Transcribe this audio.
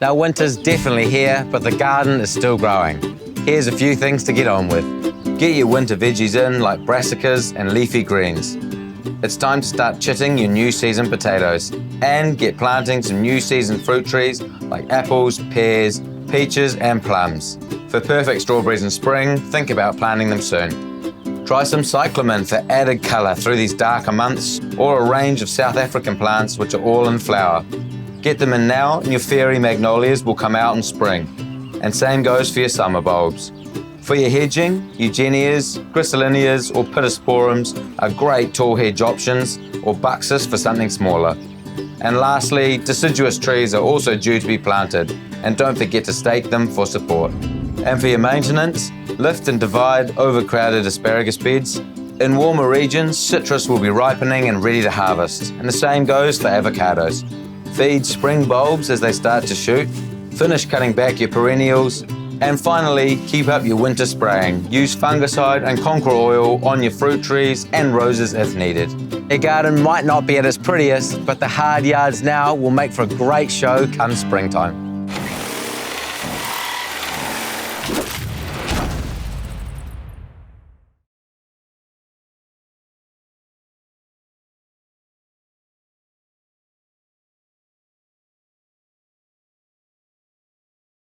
Now winter's definitely here, but the garden is still growing. Here's a few things to get on with. Get your winter veggies in like brassicas and leafy greens. It's time to start chitting your new season potatoes and get planting some new season fruit trees like apples, pears, peaches and plums. For perfect strawberries in spring, think about planting them soon. Try some cyclamen for added colour through these darker months, or a range of South African plants which are all in flower. Get them in now and your fairy magnolias will come out in spring. And same goes for your summer bulbs. For your hedging, eugenias, gracillinias or pittosporums are great tall hedge options, or buxus for something smaller. And lastly, deciduous trees are also due to be planted, and don't forget to stake them for support. And for your maintenance, lift and divide overcrowded asparagus beds. In warmer regions, citrus will be ripening and ready to harvest, and the same goes for avocados. Feed spring bulbs as they start to shoot, finish cutting back your perennials, and finally, keep up your winter spraying. Use fungicide and conker oil on your fruit trees and roses if needed. Your garden might not be at its prettiest, but the hard yards now will make for a great show come springtime.